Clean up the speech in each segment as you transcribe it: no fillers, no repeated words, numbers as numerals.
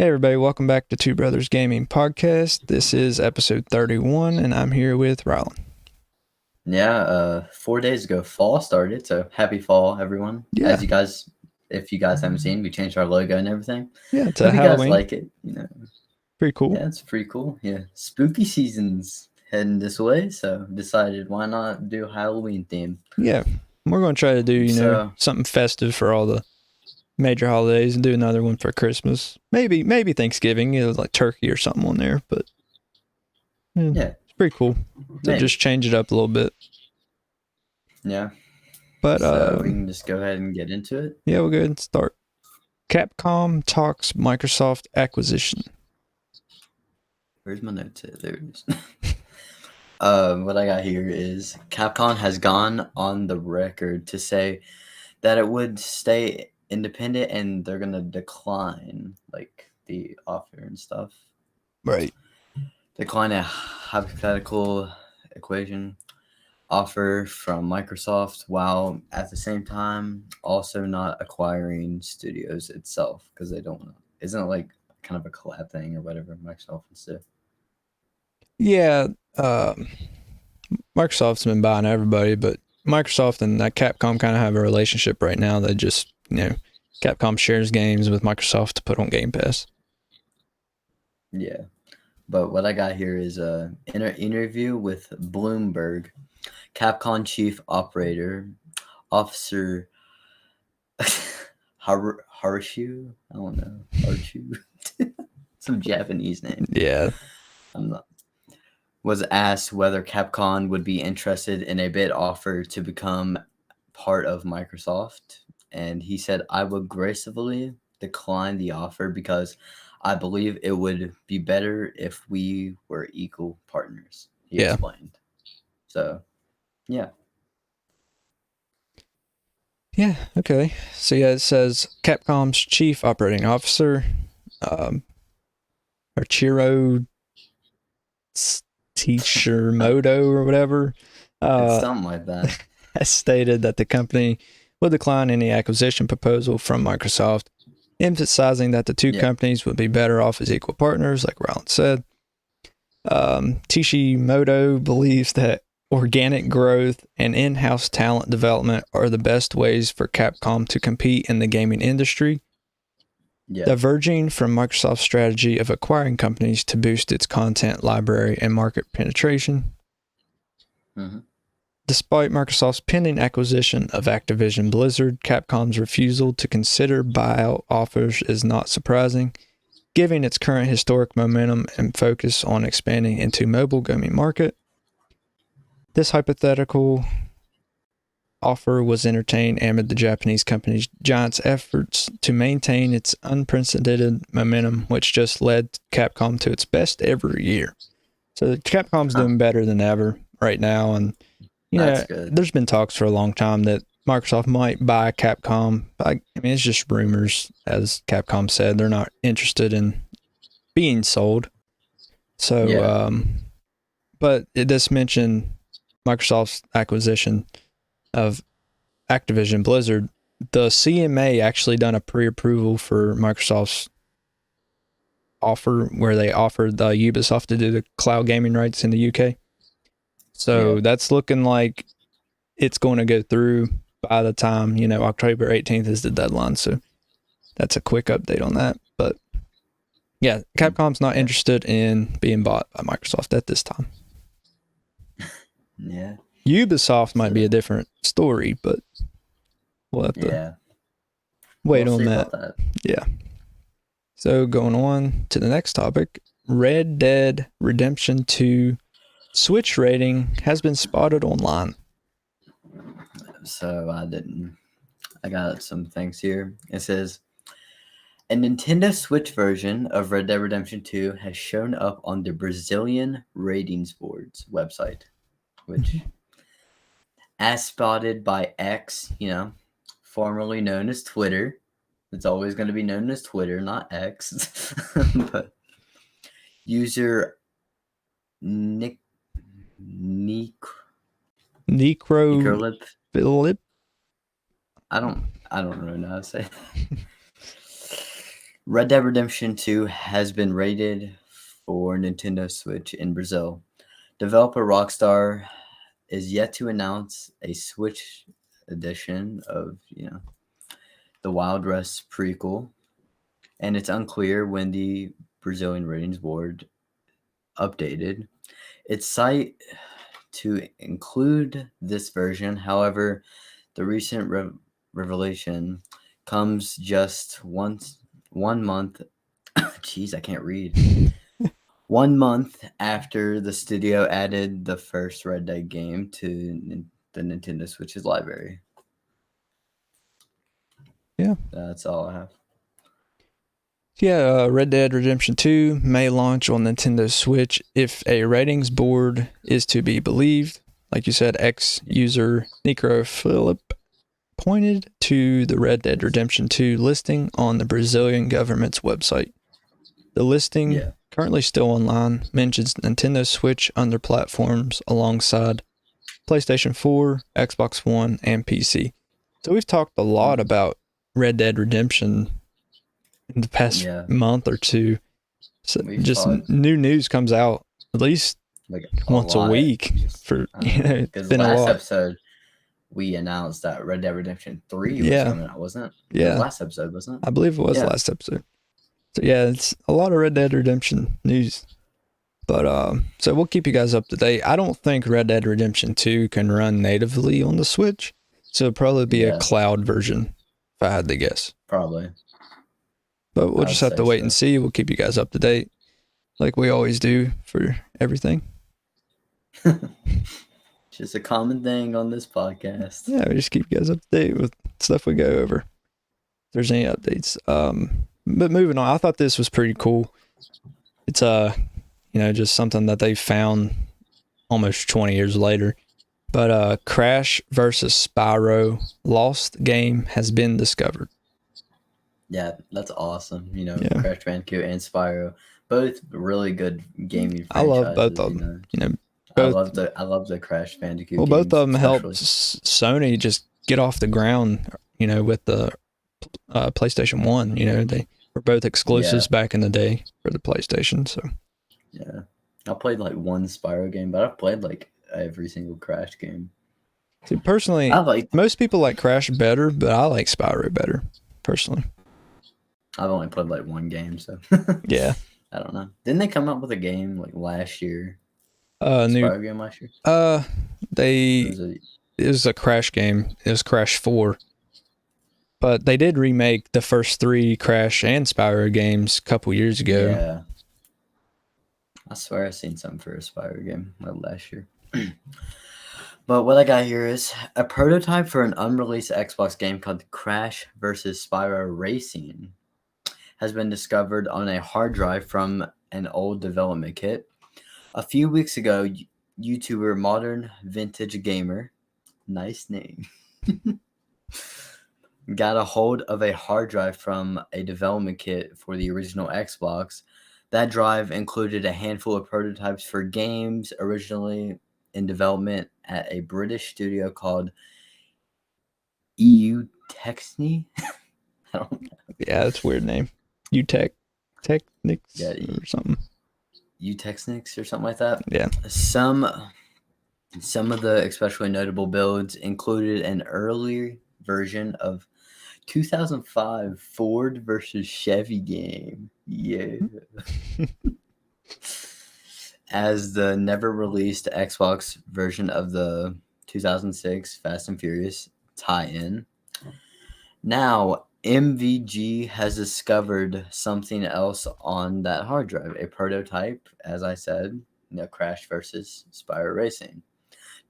Hey everybody, welcome back to Two Brothers Gaming Podcast. This is episode 31 and I'm here with Rylan. Yeah, 4 days ago, fall started, so happy fall, everyone. Yeah. If you guys haven't seen, we changed our logo and everything. Yeah, it's Hope you guys Halloween. like it. Pretty cool. Yeah, it's pretty cool. Yeah, spooky season's heading this way, so decided why not do a Halloween theme. Yeah, we're going to try to do, So something festive for all the major holidays and do another one for Christmas. Maybe Thanksgiving, like turkey or something on there, but yeah, it's pretty cool to just change it up a little bit. Yeah. But So we can just go ahead and get into it. Yeah, we'll go ahead and start. Capcom talks Microsoft acquisition. Where's my notes at? There it is. What I got here is Capcom has gone on the record to say that it would stay independent and they're gonna decline like the offer and stuff. Right. Decline a hypothetical equation offer from Microsoft while at the same time also not acquiring studios itself because they don't want to. Isn't it like kind of a collab thing or whatever Microsoft wants to do? Yeah, Microsoft's been buying everybody, but Microsoft and that Capcom kind of have a relationship right now. They just, Capcom shares games with Microsoft to put on Game Pass. Yeah. But what I got here is an interview with Bloomberg, Capcom Chief Operator Officer Harshu. I don't know. Harshu. Some Japanese name. Yeah. I'm not. Was asked whether Capcom would be interested in a bid offer to become part of Microsoft. And he said, I would gracefully decline the offer because I believe it would be better if we were equal partners, he explained. So, yeah. Yeah, okay. So, yeah, it says Capcom's Chief Operating Officer, Archiro Tishimoto or whatever, It's something like that. has stated that the company will decline any acquisition proposal from Microsoft, emphasizing that the two companies would be better off as equal partners, like Rylan said. Tishimoto believes that organic growth and in-house talent development are the best ways for Capcom to compete in the gaming industry, diverging from Microsoft's strategy of acquiring companies to boost its content library and market penetration. Mm-hmm. Despite Microsoft's pending acquisition of Activision Blizzard, Capcom's refusal to consider buyout offers is not surprising, given its current historic momentum and focus on expanding into mobile gaming market. This hypothetical offer was entertained amid the Japanese company's giant's efforts to maintain its unprecedented momentum, which just led Capcom to its best ever year. So Capcom's doing better than ever right now, and there's been talks for a long time that Microsoft might buy Capcom. I mean, it's just rumors, as Capcom said. They're not interested in being sold. So, but it does mention Microsoft's acquisition of Activision Blizzard. The CMA actually done a pre-approval for Microsoft's offer where they offered the Ubisoft to do the cloud gaming rights in the UK. So that's looking like it's going to go through by the time, October 18th is the deadline. So that's a quick update on that. But yeah, Capcom's not interested in being bought by Microsoft at this time. Yeah. Ubisoft might be a different story, but we'll have to wait on that. Yeah. So going on to the next topic, Red Dead Redemption 2 Switch rating has been spotted online. So I got some things here. It says, a Nintendo Switch version of Red Dead Redemption 2 has shown up on the Brazilian ratings board's website, which, as spotted by X, formerly known as Twitter, it's always going to be known as Twitter, not X, but user Necro Philip. I don't really know how to say that. Red Dead Redemption 2 has been rated for Nintendo Switch in Brazil. Developer Rockstar is yet to announce a Switch edition of, the Wild West prequel, and it's unclear when the Brazilian ratings board updated its site to include this version. However, the recent revelation comes just once 1 month. Jeez, I can't read. 1 month after the studio added the first Red Dead game to the Nintendo Switch's library. Yeah. That's all I have. Yeah, Red Dead Redemption 2 may launch on Nintendo Switch if a ratings board is to be believed. Like you said, ex-user Necrophilip pointed to the Red Dead Redemption 2 listing on the Brazilian government's website. The listing, currently still online, mentions Nintendo Switch under platforms alongside PlayStation 4, Xbox One, and PC. So we've talked a lot about Red Dead Redemption in the past month or two. So just new news comes out at least like once a week. For it's been last a lot. Episode we announced that Red Dead Redemption 3 was coming out, wasn't it? Yeah. It was last episode, wasn't it? I believe it was last episode. So yeah, it's a lot of Red Dead Redemption news. But so we'll keep you guys up to date. I don't think Red Dead Redemption 2 can run natively on the Switch. So it'll probably be a cloud version, if I had to guess. Probably. But we'll just have to wait and see. We'll keep you guys up to date, like we always do for everything. Just a common thing on this podcast. Yeah, we just keep you guys up to date with stuff we go over. If there's any updates. But moving on, I thought this was pretty cool. It's just something that they found almost 20 years later. But Crash versus Spyro Lost game has been discovered. Yeah, that's awesome. Crash Bandicoot and Spyro, both really good gaming franchises. I love both of them. Both, I love the Crash Bandicoot. Well, both of them helped Sony just get off the ground. With the PlayStation 1. They were both exclusives back in the day for the PlayStation. So yeah, I played like one Spyro game, but I've played like every single Crash game. See, personally, most people like Crash better, but I like Spyro better, personally. I've only played like one game, so yeah. I don't know. Didn't they come up with a game like last year? Spyro game last year? It was a Crash game. It was Crash 4. But they did remake the first 3 Crash and Spyro games a couple years ago. Yeah. I swear I've seen something for a Spyro game like last year. But what I got here is a prototype for an unreleased Xbox game called Crash vs. Spyro Racing has been discovered on a hard drive from an old development kit. A few weeks ago, YouTuber Modern Vintage Gamer, nice name, got a hold of a hard drive from a development kit for the original Xbox. That drive included a handful of prototypes for games originally in development at a British studio called EU Technics. I don't know. Yeah, that's a weird name. Technics or something. Technics or something like that. Yeah. Some of the especially notable builds included an earlier version of 2005 Ford versus Chevy game. Yeah. As the never released Xbox version of the 2006 Fast and Furious tie-in. Now, MVG has discovered something else on that hard drive, a prototype, as I said, Crash versus Spyro Racing.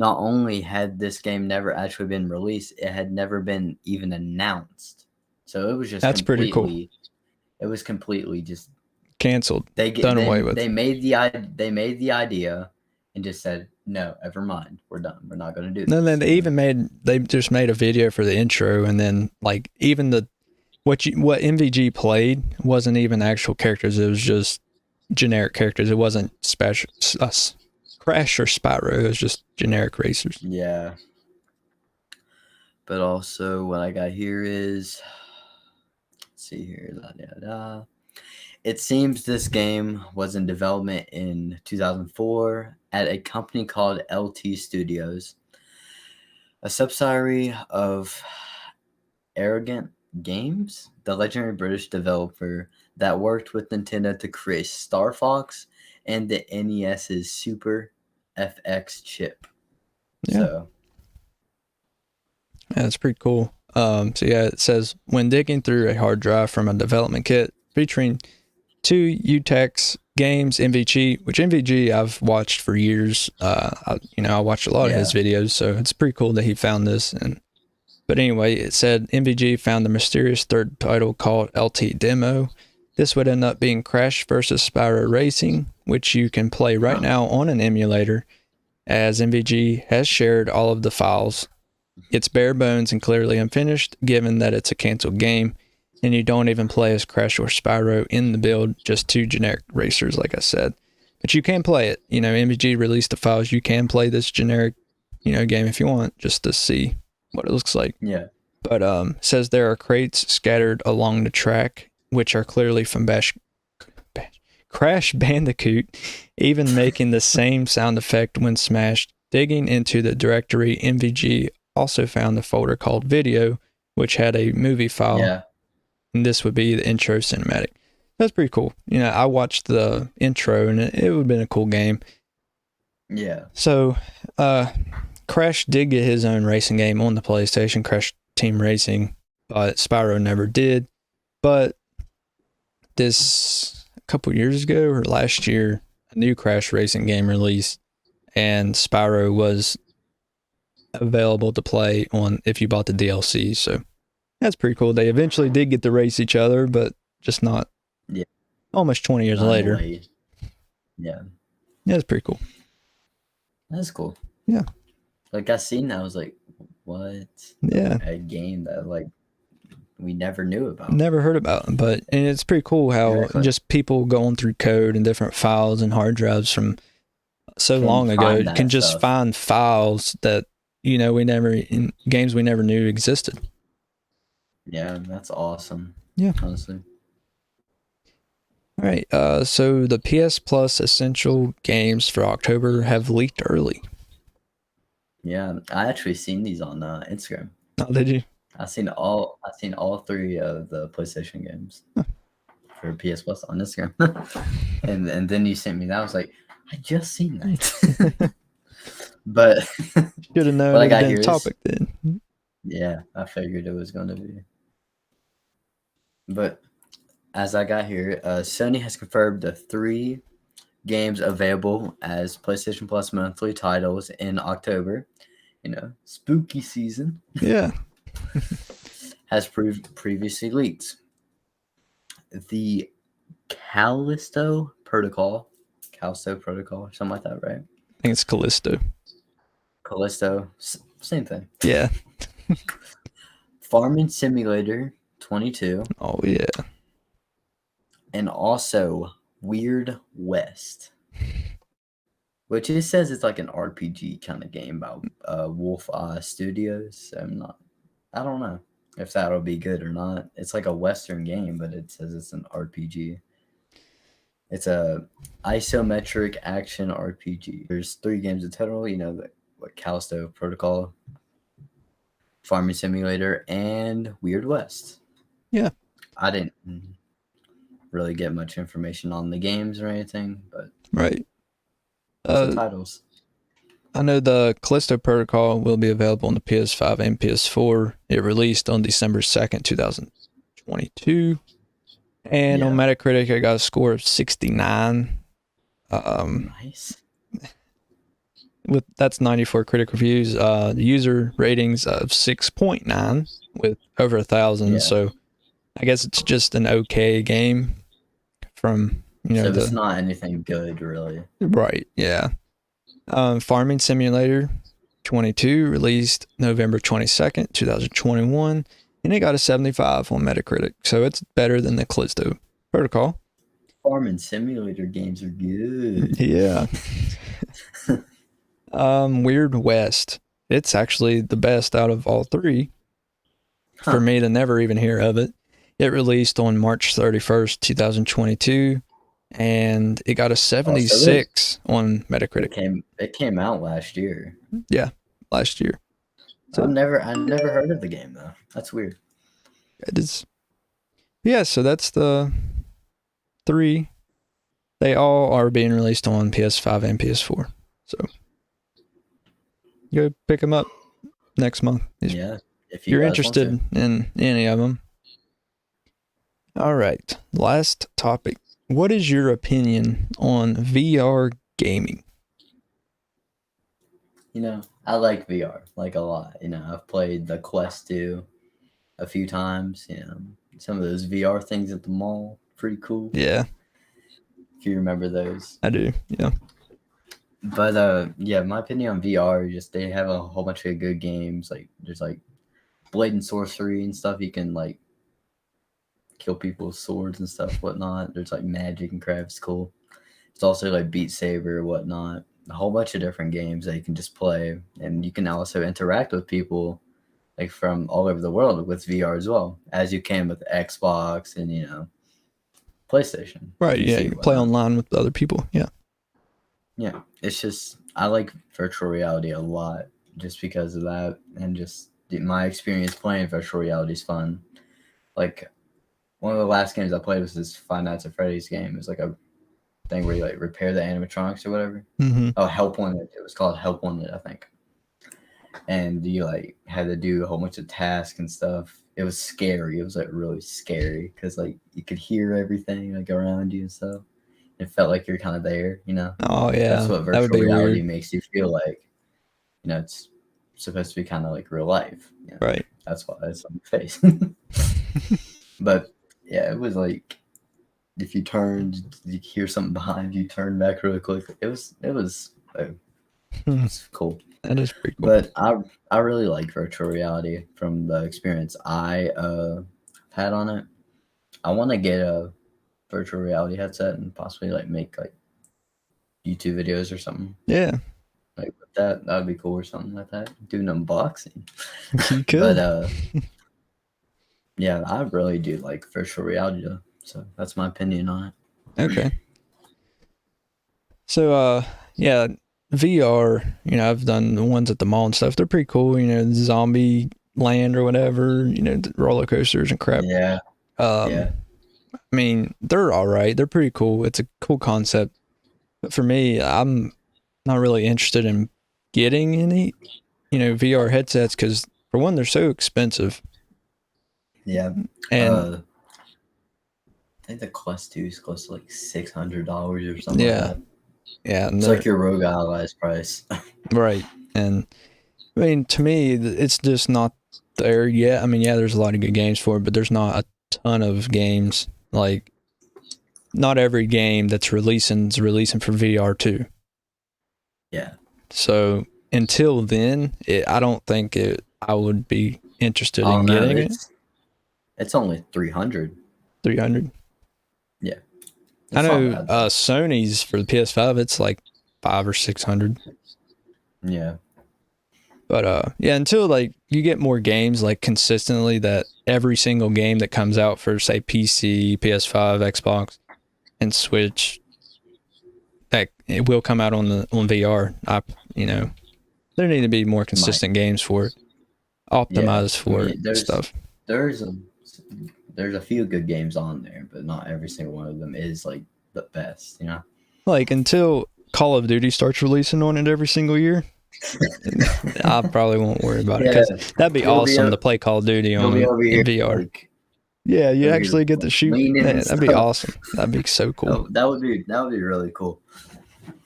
Not only had this game never actually been released, it had never been even announced. So it was just pretty cool. It was completely just canceled. Done away with. They made the idea and just said, no, never mind. We're done. We're not going to do this. And then they just made a video for the intro, and then like even what MVG played wasn't even actual characters. It was just generic characters. It wasn't special Crash or Spyro. It was just generic racers. Yeah. But also what I got here is, let's see here. Da, da, da. It seems this game was in development in 2004 at a company called LT Studios, a subsidiary of Arrogant Games, the legendary British developer that worked with Nintendo to create Star Fox and the NES's Super FX chip. Yeah. So, Yeah, that's pretty cool. So yeah, it says when digging through a hard drive from a development kit featuring 2 UTEX games, MVG, which MVG I've watched for years. I watched a lot of his videos, so it's pretty cool that he found this. But anyway, it said MVG found the mysterious third title called LT Demo. This would end up being Crash vs. Spyro Racing, which you can play right now on an emulator, as MVG has shared all of the files. It's bare bones and clearly unfinished, given that it's a canceled game, and you don't even play as Crash or Spyro in the build, just 2 generic racers, like I said. But you can play it. MVG released the files. You can play this generic, game if you want, just to see what it looks like. yeah. But says there are crates scattered along the track, which are clearly from Crash Bandicoot, even making the same sound effect when smashed. Digging into the directory, MVG also found a folder called Video, which had a movie file. Yeah. And this would be the intro cinematic. That's pretty cool. I watched the intro, and it would have been a cool game. Yeah. So, Crash did get his own racing game on the PlayStation, Crash Team Racing, but Spyro never did. But this a couple years ago or last year, a new Crash racing game released, and Spyro was available to play on if you bought the DLC. So that's pretty cool. They eventually did get to race each other, but just not almost 20 years later. Yeah. Yeah, it's pretty cool. That's cool. Yeah. Like, I seen that, I was like, what? Yeah. A game that, like, we never knew about. Never heard about them, and it's pretty cool how just people going through code and different files and hard drives from so long ago can just find files that, in games we never knew existed. Yeah, that's awesome. Yeah. Honestly. All right. So the PS Plus Essential games for October have leaked early. Yeah, I actually seen these on Instagram. Oh, did you? I've seen all 3 of the PlayStation games for PS Plus on Instagram, and then you sent me that. I was like, I just seen that, but should have known it had been a topic then. Yeah, I figured it was going to be. But as I got here, Sony has confirmed the 3 games available as PlayStation Plus monthly titles in October. Spooky season. Yeah. Has proved previously leaked. The Callisto Protocol, or something like that, right? I think it's Callisto. Same thing. Yeah. Farming Simulator 22. Oh, yeah. And also Weird West, which it says it's like an RPG kind of game by Wolf Eye Studios. I don't know if that'll be good or not. It's like a Western game, but it says it's an RPG. It's a isometric action RPG. There's 3 games in total. Callisto Protocol, Farming Simulator, and Weird West. Yeah. I didn't really get much information on the games or anything, but right. The titles. I know the Callisto Protocol will be available on the PS5 and PS4. It released on December 2nd, 2022. And on Metacritic, I got a score of 69. Nice. That's 94 critic reviews. The user ratings of 6.9 with over 1,000. Yeah. So I guess it's just an okay game from, so it's not anything good, really. Right, yeah. Farming Simulator 22 released November 22nd, 2021, and it got a 75 on Metacritic. So it's better than the Callisto Protocol. Farming Simulator games are good. Yeah. Weird West. It's actually the best out of all 3 for me to never even hear of it. It released on March 31st, 2022, and it got a Oh, so 76 on Metacritic. it came out last year. Yeah, last year. So I never heard of the game though. That's weird. it is. Yeah, so that's the 3. They all are being released on PS5 and PS4. So go pick them up next month. Yeah, if If you you're guys want interested to. in any of them. All right, last topic. What is your opinion on VR gaming? I like VR like a lot. I've played the Quest 2 a few times. Some of those VR things at the mall, pretty cool. Yeah, If you remember those. I do. Yeah. But yeah, my opinion on VR is just they have a whole bunch of good games. Like there's like blade and sorcery and stuff. You can like kill people with swords and stuff, whatnot. There's like magic and crap. It's cool. It's also like Beat Saber, whatnot. A whole bunch of different games that you can just play, and you can also interact with people like from all over the world with VR as well, as you can with Xbox and PlayStation, Right. Yeah, PC, you can play whatnot. online with other people. Yeah. Yeah, it's just I like virtual reality a lot just because of that, and just my experience playing virtual reality is fun. Like one of the last games I played was this Five Nights at Freddy's game. It was like a thing where you like repair the animatronics or whatever. Mm-hmm. Oh, Help Wanted. It was called Help Wanted, I think. And you like had to do a whole bunch of tasks and stuff. It was scary. It was like really scary because like you could hear everything like around you and stuff. It felt like you're kind of there. Oh That's yeah, what that would virtual be reality weird. makes you feel like. It's supposed to be kind of like real life. Right. That's why it's on your face. But yeah, it was like if you turned, you hear something behind you, turn back really quick. It's cool. That is pretty cool. But I really like virtual reality from the experience I had on it. I want to get a virtual reality headset and possibly like make like YouTube videos or something Yeah, like with that. That would be cool or something like that. Do an unboxing. you But could. yeah, I really do like virtual reality though. So that's my opinion on it. Okay. So yeah, VR, I've done the ones at the mall and stuff. They're pretty cool, zombie land or whatever, the roller coasters and crap. Yeah, yeah. I mean, they're all right. They're pretty cool. It's a cool concept. But for me, I'm not really interested in getting any, VR headsets because for one, they're so expensive. Yeah. And I think the Quest 2 is close to like $600 or something like yeah, that. yeah, and It's like your Rogue Allies price. right. And I mean, to me, it's just not there yet. I mean, yeah, there's a lot of good games for it, but there's not a ton of games. Like, not every game that's releasing is releasing for VR too. Yeah. So until then, I don't think I would be interested Oh in no, getting it. it's only 300. 300. Yeah. I It's not know bad though. Sony's for the PS5, it's like 500 or 600. Yeah. But yeah, until like you get more games like consistently that every single game that comes out for say PC, PS5, Xbox, and Switch, that it will come out on VR. There need to be more Might. consistent games for it, Yeah. optimized I for it mean and stuff. there's a there's a few good games on there, but not every single one of them is like the best. Like until Call of Duty starts releasing on it every single year, I probably won't worry about it Yeah. because that'd be You'll be awesome to play Call of Duty you'll be on over in here VR. like Yeah, you over here actually get to like shoot. leaning Man, and that'd be stuff. awesome. That'd be so cool. That would be really cool.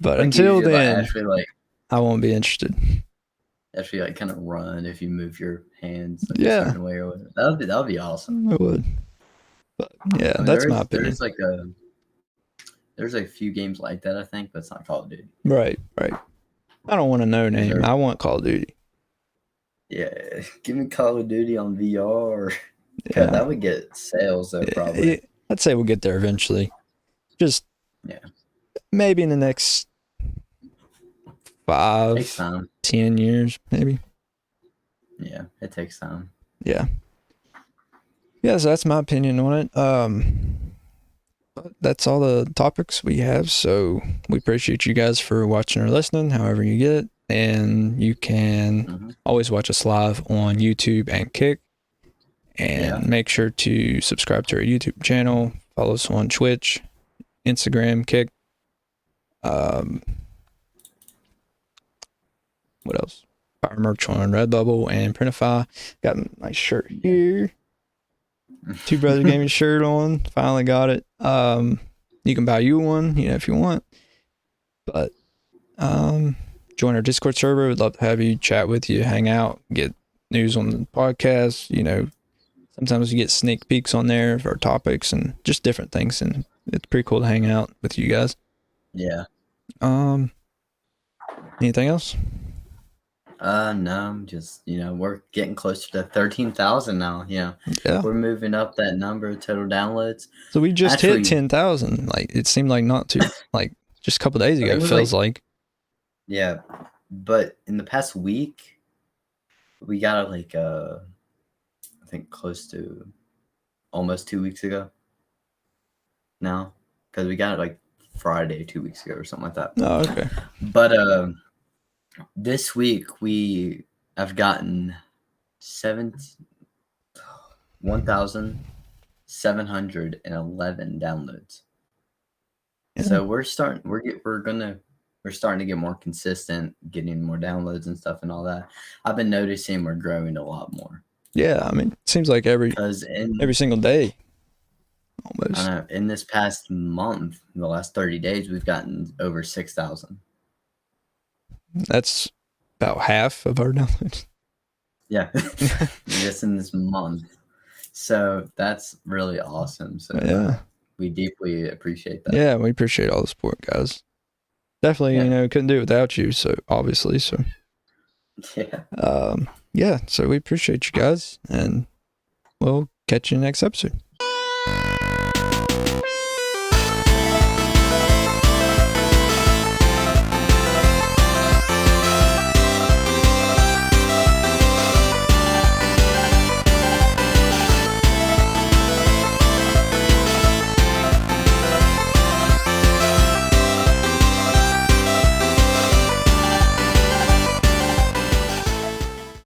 But Like you until should like then, I won't be interested. actually like kind of run if you move your hands like a Yeah, certain way or whatever. That would be awesome. I would. But yeah, I mean, that's my opinion. there's a few games like that I think, but it's not Call of Duty. Right, right. I don't want a no Is name. there? I want Call of Duty. Yeah, give me Call of Duty on VR. God, Yeah, that would get sales though probably. I'd say we'll get there eventually. Just Yeah, maybe in the next takes 5, time. 10 years, maybe. Yeah, it takes time. Yeah. Yeah, so that's my opinion on it. But that's all the topics we have. So we appreciate you guys for watching or listening, however you get it. And you can always watch us live on YouTube and Kick. And make sure to subscribe to our YouTube channel. Follow us on Twitch, Instagram, Kick. What else? Fire merch on Redbubble and Printify. Got a nice shirt here. Two Brother Gaming shirt on. Finally got it. You can buy you one, if you want. But join our Discord server. We'd love to have you, chat with you, hang out, get news on the podcast. Sometimes you get sneak peeks on there for topics and just different things, and it's pretty cool to hang out with you guys. Yeah. Anything else? No, just, we're getting closer to 13,000 now. Yeah. We're moving up that number of total downloads. So we just hit 10,000. Like, it seemed like not too, just a couple days ago, it feels like. Yeah. But in the past week, we got I think close to almost 2 weeks ago now, because we got it Friday 2 weeks ago or something like that. Oh, okay. But this week we have gotten 1,711 downloads. Yeah. So we're starting to get more consistent, getting more downloads and stuff and all that. I've been noticing we're growing a lot more. Yeah, I mean, it seems like every single day. Almost. In this past month, in the last 30 days, we've gotten over 6,000. That's about half of our downloads. Yeah, just in this month. So that's really awesome. So yeah, we deeply appreciate that. Yeah, we appreciate all the support, guys. Definitely, couldn't do it without you. So obviously, yeah. So we appreciate you guys, and we'll catch you next episode.